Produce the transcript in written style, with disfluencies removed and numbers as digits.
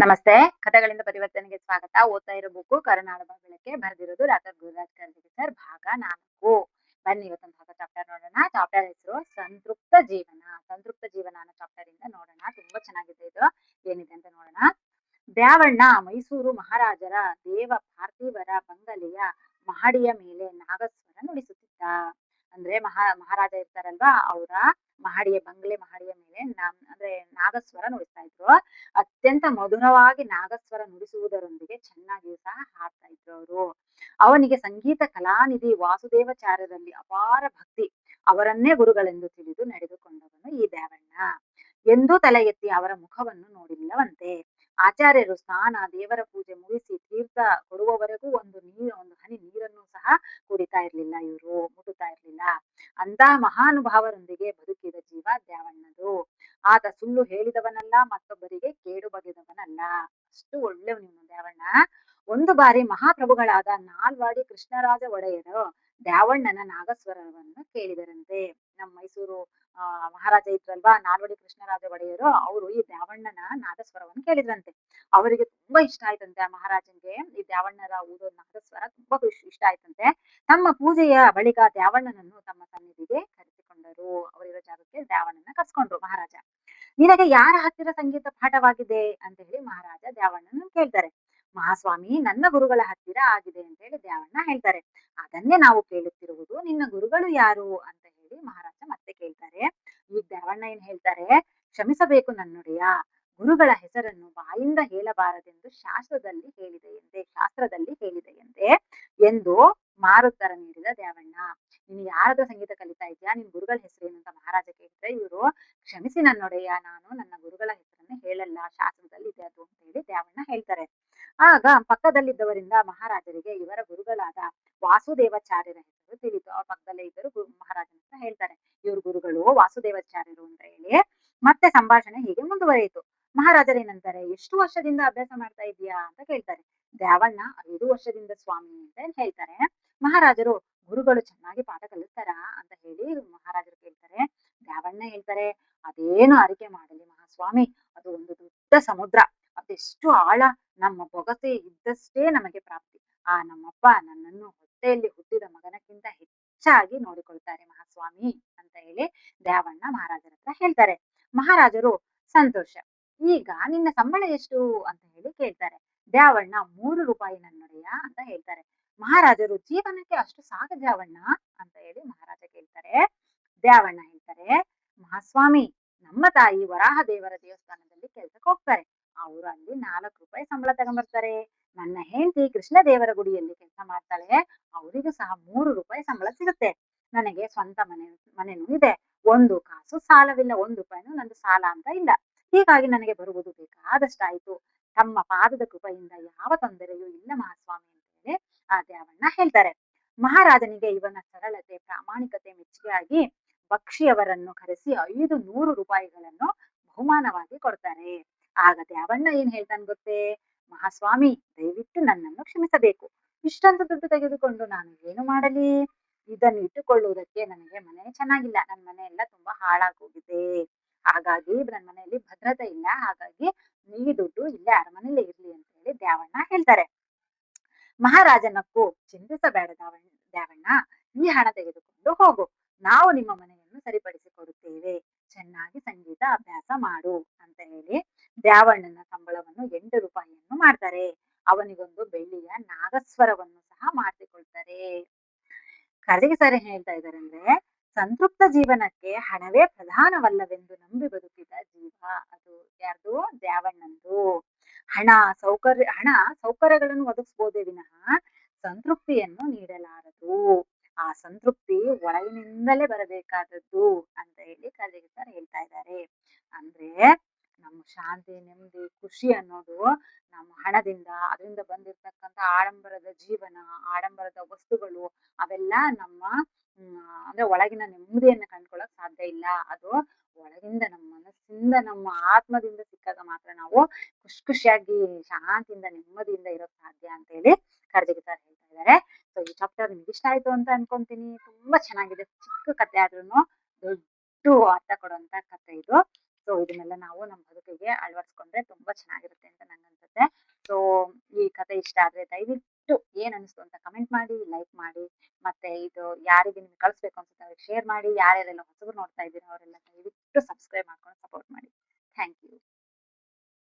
ನಮಸ್ತೆ. ಕಥೆಗಳಿಂದ ಪರಿವರ್ತನೆಗೆ ಸ್ವಾಗತ. ಓದ್ತಾ ಇರೋ ಬುಕ್ಕು ಕರುನಾಳ ಬೆಳಕೆ ಬರೆದಿರೋದು ಡಾಕ್ಟರ್ ಗುರುರಾಜ್ ಕರ್ಜಗಿ ಸರ್. ಭಾಗ 4. ಬನ್ನಿ ಇವತ್ತೊಂದು ಹೊಸ ಚಾಪ್ಟರ್ ನೋಡೋಣ. ಚಾಪ್ಟರ್ ಹೆಸರು ಸಂತೃಪ್ತ ಜೀವನ. ಸಂತೃಪ್ತ ಜೀವನ ಅನ್ನೋ ಚಾಪ್ಟರ್ ಇಂದ ನೋಡೋಣ. ತುಂಬಾ ಚೆನ್ನಾಗಿದೆ ಇದು. ಏನಿದೆ ಅಂತ ನೋಡೋಣ. ದ್ಯಾವಣ್ಣ ಮೈಸೂರು ಮಹಾರಾಜರ ದೇವ ಪಾರ್ಥಿವರ ಬಂಗಲೆಯ ಮಹಡಿಯ ಮೇಲೆ ನಾಗಸ್ವರ ನುಡಿಸುತ್ತಿದ್ದ. ಅಂದ್ರೆ ಮಹಾರಾಜ ಇರ್ತಾರಲ್ವಾ, ಅವರ ಬಂಗಲೆ ಮಹಡಿಯ ಮೇಲೆ ಅಂದ್ರೆ ನಾಗಸ್ವರ ನುಡಿಸ್ತಾ ಇದ್ರು. ಅತ್ಯಂತ ಮಧುರವಾಗಿ ನಾಗಸ್ವರ ನುಡಿಸುವುದರೊಂದಿಗೆ ಚೆನ್ನಾಗಿ ಸಹ ಹಾಡ್ತಾ ಇದ್ರು ಅವರು. ಅವನಿಗೆ ಸಂಗೀತ ಕಲಾನಿಧಿ ವಾಸುದೇವಾಚಾರ್ಯರಲ್ಲಿ ಅಪಾರ ಭಕ್ತಿ. ಅವರನ್ನೇ ಗುರುಗಳೆಂದು ತಿಳಿದು ನಡೆದುಕೊಂಡವನು ಈ ದ್ಯಾವಣ್ಣ. ಎಂದೂ ತಲೆ ಎತ್ತಿ ಅವರ ಮುಖವನ್ನು ನೋಡಿಲ್ಲವಂತೆ. ಆಚಾರ್ಯರು ಸ್ನಾನ ದೇವರ ಪೂಜೆ ಮುಗಿಸಿ ತೀರ್ಥ ಕೊಡುವವರೆಗೂ ಒಂದು ಹನಿ ನೀರನ್ನು ಸಹ ಕುಡಿತಾ ಇರ್ಲಿಲ್ಲ, ಇವರು ಮುಟ್ಟುತ್ತಾ ಇರ್ಲಿಲ್ಲ. ಅಂತಹ ಮಹಾನುಭಾವರೊಂದಿಗೆ ಬದುಕಿದ ಜೀವ ದ್ಯಾವಣ್ಣದು. ಆತ ಸುಳ್ಳು ಹೇಳಿದವನಲ್ಲ, ಮತ್ತೊಬ್ಬರಿಗೆ ಕೇಡು ಬಗೆದವನಲ್ಲ. ಅಷ್ಟು ಒಳ್ಳೆಯವನು ದ್ಯಾವಣ್ಣ. ಒಂದು ಬಾರಿ ಮಹಾಪ್ರಭುಗಳಾದ ನಾಲ್ವಾಡಿ ಕೃಷ್ಣರಾಜ ಒಡೆಯರು ದ್ಯಾವಣ್ಣನ ನಾಗಸ್ವರವನ್ನು ಕೇಳಿದರಂತೆ. ನಮ್ಮ ಮೈಸೂರು ಮಹಾರಾಜ ಇದ್ರಲ್ವಾ, ನಾಲ್ವಡಿ ಕೃಷ್ಣರಾಜ ಒಡೆಯರು, ಅವರು ಈ ದ್ಯಾವಣ್ಣನ ನಾದಸ್ವರವನ್ನು ಕೇಳಿದ್ರಂತೆ. ಅವರಿಗೆ ತುಂಬಾ ಇಷ್ಟ ಆಯ್ತಂತೆ. ಆ ಮಹಾರಾಜನ್ಗೆ ಈ ದ್ಯಾವಣ್ಣರ ಊದೋ ನಾದಸ್ವರ ತುಂಬಾ ಇಷ್ಟ ಆಯ್ತಂತೆ. ತಮ್ಮ ಪೂಜೆಯ ಬಳಿಕ ದ್ಯಾವಣ್ಣನನ್ನು ತಮ್ಮ ಸನ್ನಿಧಿಗೆ ಕರೆಸಿಕೊಂಡರು. ಅವರಿರೋ ಜಾಗಕ್ಕೆ ದ್ಯಾವಣ್ಣನ ಕರ್ಸ್ಕೊಂಡ್ರು ಮಹಾರಾಜ. ನಿನಗೆ ಯಾರ ಹತ್ತಿರ ಸಂಗೀತ ಪಾಠವಾಗಿದೆ ಅಂತ ಹೇಳಿ ಮಹಾರಾಜ ದ್ಯಾವಣ್ಣನ ಕೇಳ್ತಾರೆ. ಮಹಾಸ್ವಾಮಿ, ನನ್ನ ಗುರುಗಳ ಹತ್ತಿರ ಆಗಿದೆ ಅಂತ ಹೇಳಿ ದ್ಯಾವಣ್ಣ ಹೇಳ್ತಾರೆ. ಅದನ್ನೇ ನಾವು ಕೇಳುತ್ತಿರುವುದು. ನಿನ್ನ ಗುರುಗಳು ಯಾರು ಅಂತ ಹೇಳಿ ಮಹಾರಾಜ ಮತ್ತೆ ಕೇಳ್ತಾರೆ. ಈಗ ದ್ಯಾವಣ್ಣ ಏನ್ ಹೇಳ್ತಾರೆ, ಕ್ಷಮಿಸಬೇಕು ನನ್ನೊಡೆಯ, ಗುರುಗಳ ಹೆಸರನ್ನು ಬಾಯಿಂದ ಹೇಳಬಾರದೆಂದು ಶಾಸ್ತ್ರದಲ್ಲಿ ಹೇಳಿದೆಯಂತೆ ಎಂದು ಮಾರುತ್ತರ ನೀಡಿದ ದ್ಯಾವಣ್ಣ. ನೀನು ಯಾರದ ಸಂಗೀತ ಕಲಿತಾ ಇದ್ಯಾ, ನಿನ್ ಗುರುಗಳ ಹೆಸರೇನು ಅಂತ ಮಹಾರಾಜ ಕೇಳಿದ್ರೆ, ಇವರು ಕ್ಷಮಿಸಿ ನನ್ನೊಡೆಯ, ನಾನು ನನ್ನ ಗುರುಗಳ ಹೆಸರನ್ನು ಹೇಳಲ್ಲ, ಶಾಸ್ತ್ರದಲ್ಲಿ ಇದೆ ಅದು ಅಂತ ಹೇಳಿ ದ್ಯಾವಣ್ಣ ಹೇಳ್ತಾರೆ. ಆಗ ಪಕ್ಕದಲ್ಲಿದ್ದವರಿಂದ ಮಹಾರಾಜರಿಗೆ ಇವರ ಗುರುಗಳಾದ ವಾಸುದೇವಾಚಾರ್ಯರ ಹೆಸರು ತಿಳಿತು. ಅವ್ರ ಪಕ್ಕದಲ್ಲೇ ಇದ್ದರು ಮಹಾರಾಜನ ಹತ್ರ ಹೇಳ್ತಾರೆ, ಇವ್ರ ಗುರುಗಳು ವಾಸುದೇವಾಚಾರ್ಯರು ಅಂತ ಹೇಳಿ. ಮತ್ತೆ ಸಂಭಾಷಣೆ ಹೀಗೆ ಮುಂದುವರಿಯಿತು. ಮಹಾರಾಜರೇನಂತಾರೆ, ಎಷ್ಟು ವರ್ಷದಿಂದ ಅಭ್ಯಾಸ ಮಾಡ್ತಾ ಇದೀಯಾ ಅಂತ ಕೇಳ್ತಾರೆ. ದ್ಯಾವಣ್ಣ 5 ವರ್ಷದಿಂದ ಸ್ವಾಮಿ ಅಂತ ಹೇಳ್ತಾರೆ. ಮಹಾರಾಜರು, ಗುರುಗಳು ಚೆನ್ನಾಗಿ ಪಾಠ ಕಲಿಸ್ತಾರಾ ಅಂತ ಹೇಳಿ ಮಹಾರಾಜರು ಕೇಳ್ತಾರೆ. ದ್ಯಾವಣ್ಣ ಹೇಳ್ತಾರೆ, ಅದೇನು ಅರಿಕೆ ಮಾಡಲಿ ಮಹಾಸ್ವಾಮಿ, ಅದು ಒಂದು ದೊಡ್ಡ ಸಮುದ್ರ. ಅದೆಷ್ಟು ಆಳ, ನಮ್ಮ ಬೊಗಸೆ ಇದ್ದಷ್ಟೇ ನಮಗೆ ಪ್ರಾಪ್ತಿ. ಆ ನಮ್ಮಪ್ಪ ನನ್ನನ್ನು ಹೊಟ್ಟೆಯಲ್ಲಿ ಹುಟ್ಟಿದ ಮಗನಕ್ಕಿಂತ ಹೆಚ್ಚಾಗಿ ನೋಡಿಕೊಳ್ತಾರೆ ಮಹಾಸ್ವಾಮಿ ಅಂತ ಹೇಳಿ ದ್ಯಾವಣ್ಣ ಮಹಾರಾಜರ ಹತ್ರ ಹೇಳ್ತಾರೆ. ಮಹಾರಾಜರು, ಸಂತೋಷ, ಈಗ ನಿನ್ನ ಸಂಬಳ ಎಷ್ಟು ಅಂತ ಹೇಳಿ ಕೇಳ್ತಾರೆ. ದ್ಯಾವಣ್ಣ 3 ರೂಪಾಯಿ ನನ್ನೊಡೆಯ ಅಂತ ಹೇಳ್ತಾರೆ. ಮಹಾರಾಜರು, ಜೀವನಕ್ಕೆ ಅಷ್ಟು ಸಾಕ ದ್ಯಾವಣ್ಣ ಅಂತ ಹೇಳಿ ಮಹಾರಾಜ ಕೇಳ್ತಾರೆ. ದ್ಯಾವಣ್ಣ ಹೇಳ್ತಾರೆ, ಮಹಾಸ್ವಾಮಿ, ನಮ್ಮ ತಾಯಿ ವರಾಹ ದೇವರ ದೇವಸ್ಥಾನದಲ್ಲಿ ಕೆಲ್ಸಕ್ಕೆ ಹೋಗ್ತಾರೆ. ಅವರು ಅಲ್ಲಿ 4 ರೂಪಾಯಿ ಸಂಬಳ ತಗೊಂಡ್ಬರ್ತಾರೆ. ನನ್ನ ಹೆಂಡತಿ ಕೃಷ್ಣ ದೇವರ ಗುಡಿಯಲ್ಲಿ ಕೆಲಸ ಮಾಡ್ತಾಳೆ. ಅವರಿಗೂ ಸಹ 3 ರೂಪಾಯಿ ಸಂಬಳ ಸಿಗುತ್ತೆ. ನನಗೆ ಸ್ವಂತ ಮನೆನೂ ಇದೆ. 1 ಕಾಸು ಸಾಲವಿಲ್ಲ, 1 ರೂಪಾಯಿನೂ ನಂದು ಸಾಲ ಅಂತ ಇಲ್ಲ. ಹೀಗಾಗಿ ನನಗೆ ಬರುವುದು ಬೇಕಾದಷ್ಟಾಯ್ತು. ತಮ್ಮ ಪಾದದ ಕೃಪೆಯಿಂದ ಯಾವ ತೊಂದರೆಯೂ ಇಲ್ಲ ಮಹಾಸ್ವಾಮಿ ಅಂತ ಹೇಳಿ ಆ ದ್ಯಾವಣ್ಣ ಹೇಳ್ತಾರೆ. ಮಹಾರಾಜನಿಗೆ ಇವನ ಸರಳತೆ ಪ್ರಾಮಾಣಿಕತೆ ಮೆಚ್ಚುಗೆಯಾಗಿ ಬಕ್ಷಿಯವರನ್ನು ಕರೆಸಿ 500 ರೂಪಾಯಿಗಳನ್ನು ಬಹುಮಾನವಾಗಿ ಕೊಡ್ತಾರೆ. ಆಗ ದ್ಯಾವಣ್ಣ ಏನ್ ಹೇಳ್ತಾನೆ ಗೊತ್ತೇ, ಮಹಾಸ್ವಾಮಿ, ದಯವಿಟ್ಟು ನನ್ನನ್ನು ಕ್ಷಮಿಸಬೇಕು. ಇಷ್ಟೊಂದು ದುಡ್ಡು ತೆಗೆದುಕೊಂಡು ನಾನು ಏನು ಮಾಡಲಿ? ಇದನ್ನು ಇಟ್ಟುಕೊಳ್ಳುವುದಕ್ಕೆ ನನಗೆ ಮನೆ ಚೆನ್ನಾಗಿಲ್ಲ. ನನ್ನ ಮನೆ ಎಲ್ಲ ತುಂಬಾ ಹಾಳಾಗೋಗಿದೆ. ಹಾಗಾಗಿ ನನ್ನ ಮನೆಯಲ್ಲಿ ಭದ್ರತೆ ಇಲ್ಲ. ಹಾಗಾಗಿ ಈ ದುಡ್ಡು ಇಲ್ಲೇ ಅರಮನೆಯಲ್ಲೇ ಇರ್ಲಿ ಅಂತ ಹೇಳಿ ದ್ಯಾವಣ್ಣ ಹೇಳ್ತಾರೆ. ಮಹಾರಾಜನಕ್ಕೂ, ಚಿಂತಿಸಬೇಡ ದ್ಯಾವಣ್ಣ, ಈ ಹಣ ತೆಗೆದುಕೊಂಡು ಹೋಗು. ನಾವು ನಿಮ್ಮ ಮನೆಯನ್ನು ಸರಿಪಡಿಸಿಕೊಡುತ್ತೇವೆ. ಚೆನ್ನಾಗಿ ಸಂಗೀತ ಅಭ್ಯಾಸ ಮಾಡು ಅಂತ ಹೇಳಿ ದ್ಯಾವಣ್ಣನ ಸಂಬಳವನ್ನು 8 ರೂಪಾಯಿಯನ್ನು ಮಾಡ್ತಾರೆ. ಅವನಿಗೊಂದು ಬೆಳ್ಳಿಯ ನಾಗಸ್ವರವನ್ನು ಸಹ ಮಾಡಿಸಿಕೊಳ್ತಾರೆ. ಕಡೆಗೆ ಸರಿ ಹೇಳ್ತಾ ಇದ್ದಾರೆ ಅಂದ್ರೆ, ಸಂತೃಪ್ತ ಜೀವನಕ್ಕೆ ಹಣವೇ ಪ್ರಧಾನವಲ್ಲವೆಂದು ನಂಬಿ ಬದುಕಿದ ಜೀವ ಅದು ಯಾರ್ದು? ದ್ಯಾವಣ್ಣಂದು. ಹಣ ಸೌಕರ್ಯಗಳನ್ನು ಒದಗಿಸಬಹುದೇ ವಿನಃ ಸಂತೃಪ್ತಿಯನ್ನು ನೀಡಲಾರದು. ಆ ಸಂತೃಪ್ತಿ ಒಳಗಿನಿಂದಲೇ ಬರಬೇಕಾದದ್ದು ಅಂತ ಹೇಳಿ ಕಲಿಯುತ್ತಾರೆ ಹೇಳ್ತಾ ಇದ್ದಾರೆ. ಅಂದ್ರೆ ನಮ್ಮ ಶಾಂತಿ, ನೆಮ್ಮದಿ, ಖುಷಿ ಅನ್ನೋದು ನಮ್ಮ ಹಣದಿಂದ, ಅದರಿಂದ ಬಂದಿರ್ತಕ್ಕಂಥ ಆಡಂಬರದ ಜೀವನ, ಆಡಂಬರದ ವಸ್ತುಗಳು, ಅವೆಲ್ಲ ನಮ್ಮ ಅಂದ್ರೆ ಒಳಗಿನ ನೆಮ್ಮದಿಯನ್ನ ಕಂಡ್ಕೊಳ್ಳಕ್ ಸಾಧ್ಯ ಇಲ್ಲ. ಅದು ಒಳಗಿಂದ, ನಮ್ಮ ಮನಸ್ಸಿಂದ, ನಮ್ಮ ಆತ್ಮದಿಂದ ಸಿಕ್ಕಾಗ ಮಾತ್ರ ನಾವು ಖುಷಿಯಾಗಿ ಶಾಂತಿಯಿಂದ ನೆಮ್ಮದಿಯಿಂದ ಇರೋಕ್ ಸಾಧ್ಯ ಅಂತ ಹೇಳಿ ಕರ್ಜಗಿ ಸರ್ ಹೇಳ್ತಾ ಇದ್ದಾರೆ. ಸೊ ಈ ಚಾಪ್ಟರ್ ನಿಮ್ಗೆ ಇಷ್ಟ ಆಯ್ತು ಅಂತ ಅನ್ಕೊಂತೀನಿ. ತುಂಬಾ ಚೆನ್ನಾಗಿದೆ. ಚಿಕ್ಕ ಕಥೆ ಆದ್ರೂನು ದೊಡ್ಡ ಅರ್ಥ ಕೊಡುವಂತ ಕಥೆ ಇದು. ಸೊ ಇದನ್ನೆಲ್ಲ ನಾವು ನಮ್ಮ ಬದುಕಿಗೆ ಅಳವಡಿಸ್ಕೊಂಡ್ರೆ ತುಂಬಾ ಚೆನ್ನಾಗಿರುತ್ತೆ ಅಂತ ನಂಗೆ ಆದ್ರೆ ದಯವಿಟ್ಟು ಏನ್ ಅನಿಸ್ತು ಅಂತ ಕಮೆಂಟ್ ಮಾಡಿ, ಲೈಕ್ ಮಾಡಿ. ಮತ್ತೆ ಇದು ಯಾರಿಗೆ ನಿಮ್ಗೆ ಕಳಿಸ್ಬೇಕು ಅನ್ಸುತ್ತೆ ಅವ್ರಿಗೆ ಶೇರ್ ಮಾಡಿ. ಯಾರ್ಯಾರೆಲ್ಲ ಹೊಸಬ್ರು ನೋಡ್ತಾ ಇದ್ದೀರಾ ಅವರೆಲ್ಲ ದಯವಿಟ್ಟು ಸಬ್ಸ್ಕ್ರೈಬ್ ಮಾಡ್ಕೊಂಡು ಸಪೋರ್ಟ್ ಮಾಡಿ. Thank you.